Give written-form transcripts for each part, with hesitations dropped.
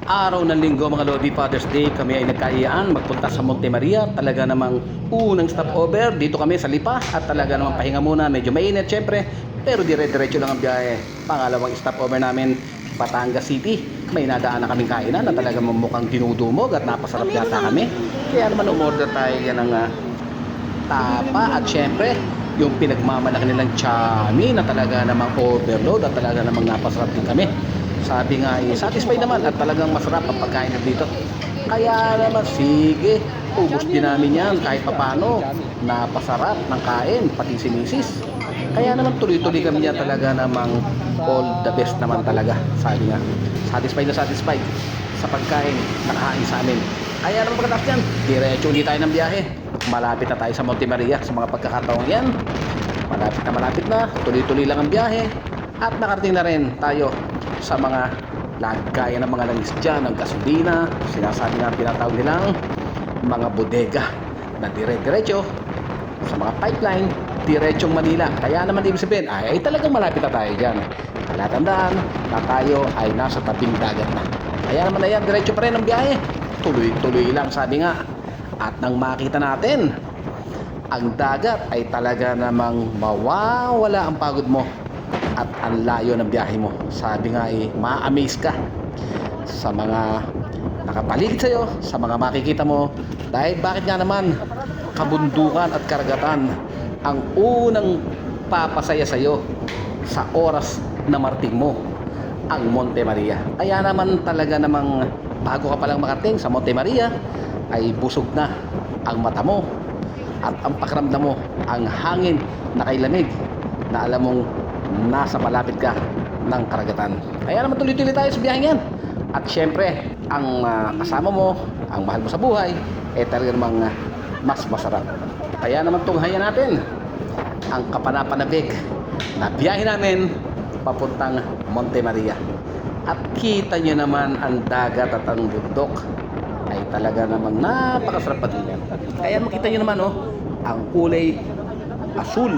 Araw ng linggo mga Lodi, Father's Day, kami ay nagkaiyaan magpunta sa Monte Maria. Talaga namang unang stopover dito kami sa Lipa at talaga namang pahinga muna. Medyo mainit syempre, pero dire-diretso lang ang biyahe. Pangalawang stopover namin, Batangas City. May nadaan na kaming kainan na talaga mukhang dinudumog at napasarap yata kami. Kaya naman umorder tayo yan ng tapa at syempre yung pinagmamalaki nilang chami na talaga namang overload at talaga namang napasarap din kami. Sabi nga satisfied naman at talagang masarap ang pagkain dito. Kaya naman sige, ubos din namin yan kahit papano. Napasarap ng kain, pati si misis. Kaya naman tuloy-tuloy kami niya talaga namang all the best naman talaga. Sabi nga, satisfied na satisfied sa pagkain nakahain sa amin. Kaya naman pagkatapos yan, diretso ulit tayo ng biyahe. Malapit na tayo sa Monte Maria sa mga pagkakataong yan. Malapit na, tuloy-tuloy lang ang biyahe. At nakarating na rin tayo sa mga lagayan ng mga langis dyan, ng gasolina, sinasabi na tinatawag nilang mga bodega na dire-diretso sa mga pipeline, diretsong Manila. Kaya naman ibig sabihin, ay talagang malapit na tayo dyan. Talatandaan na tayo ay nasa tabing dagat na. Kaya naman ayan, diretso pa rin ang biyahe. Tuloy-tuloy lang sabi nga. At nang makita natin ang dagat ay talaga namang mawawala ang pagod mo at ang layo ng biyahe mo. Sabi nga ma-amaze ka sa mga nakapaligid sa'yo, sa mga makikita mo. Dahil bakit nga naman kabundukan at karagatan ang unang papasaya sa'yo sa oras na marting mo ang Monte Maria. Kaya naman talaga namang bago ka palang makating sa Monte Maria ay busog na ang mata mo at ang pakiramdam mo, ang hangin na kailamig na alam mong nasa malapit ka ng karagatan. Kaya naman tuloy-tuloy tayo sa biyahe yan. At syempre, ang kasama mo, ang mahal mo sa buhay, talaga namang mas masarap. Kaya naman tunghayan natin ang kapanapanabik na biyahe namin papuntang Monte Maria. At kita nyo naman ang dagat at ang bundok ay talaga namang napakasarap patingin. Kaya makita nyo naman ang kulay asul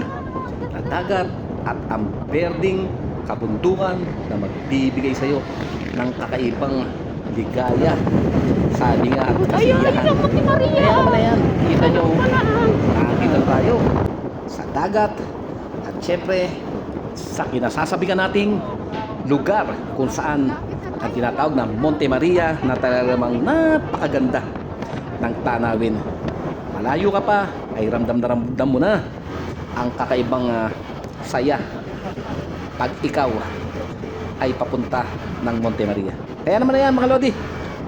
na dagat at ang berding kabundukan na magbibigay sa iyo ng kakaibang ligaya. Sabi nga at kasiyahan. Kaya naman na yan, kita nyo, nakakita tayo sa dagat at syempre sa kinasasabihan nating lugar kung saan ang tinatawag na Monte Maria na talagang napakaganda ng tanawin. Malayo ka pa ay ramdam na ramdam mo na ang kakaibang saya pag ikaw ay papunta ng Monte Maria. Kaya naman na yan mga Lodi,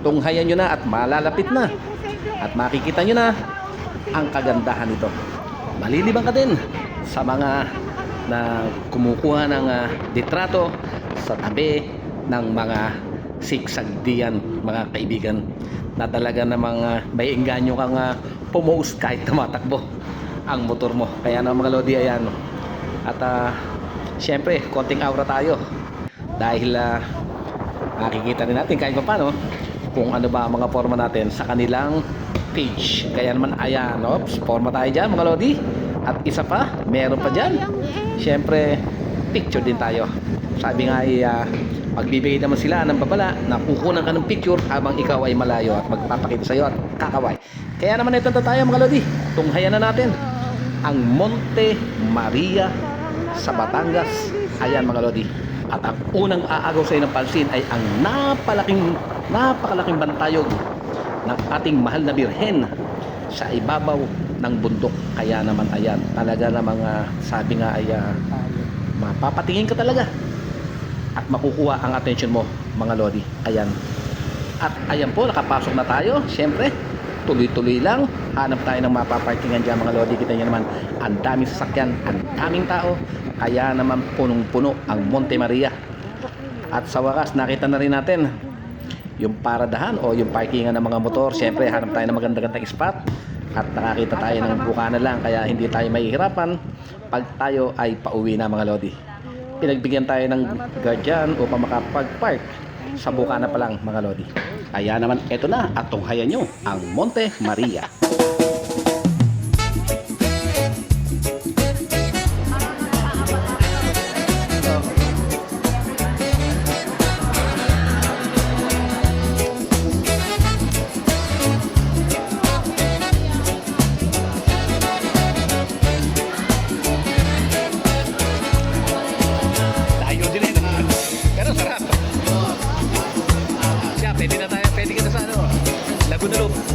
tunghayan nyo na at malalapit na at makikita nyo na ang kagandahan nito. Malilibang ka din sa mga na kumukuha ng litrato sa tabi ng mga siksagdian mga kaibigan na talaga namang may engganyo kang pumost kahit tumatakbo ang motor mo. Kaya na mga Lodi, ayan. At syempre konting aura tayo dahil nakikita rin natin kahit pa paano kung ano ba ang mga forma natin sa kanilang page. Kaya naman ayan, forma tayo dyan mga Lodi. At isa pa, meron pa dyan, syempre picture din tayo. Sabi nga magbibigay naman sila ng babala na kukunan ka ng picture habang ikaw ay malayo at magpapakita sa iyo at kakaway. Kaya naman ito tayo mga Lodi, tunghayan na natin ang Monte Maria sa Batangas. Ayan mga Lodi. At ang unang aagaw sa iyo ng pansin ay ang napakalaking bantayog ng ating mahal na Birhen sa ibabaw ng bundok. Kaya naman ayan, talaga namang sabi nga ay mapapatingin ka talaga at makukuha ang attention mo mga Lodi. Ayan. At ayan po, nakapasok na tayo. Siyempre, tuloy-tuloy lang. Hanap tayo ng mapaparkingan dyan mga Lodi. Kita nyo naman, ang daming sasakyan, ang daming tao. Kaya naman punong-puno ang Monte Maria. At sa wakas, nakita na rin natin yung paradahan o yung parkingan ng mga motor. Siyempre, hanap tayo ng maganda-gandang spot. At nakakita tayo ng bukana lang. Kaya hindi tayo mahihirapan pag tayo ay pauwi na mga Lodi. Pinagbigyan tayo ng guardian upang makapag-park sa bukana pa lang mga Lodi. Kaya naman eto na at tunghayan nyo ang Monte Maria. Pwede na tayo, pwede ka na sa ano, Laguna Loop.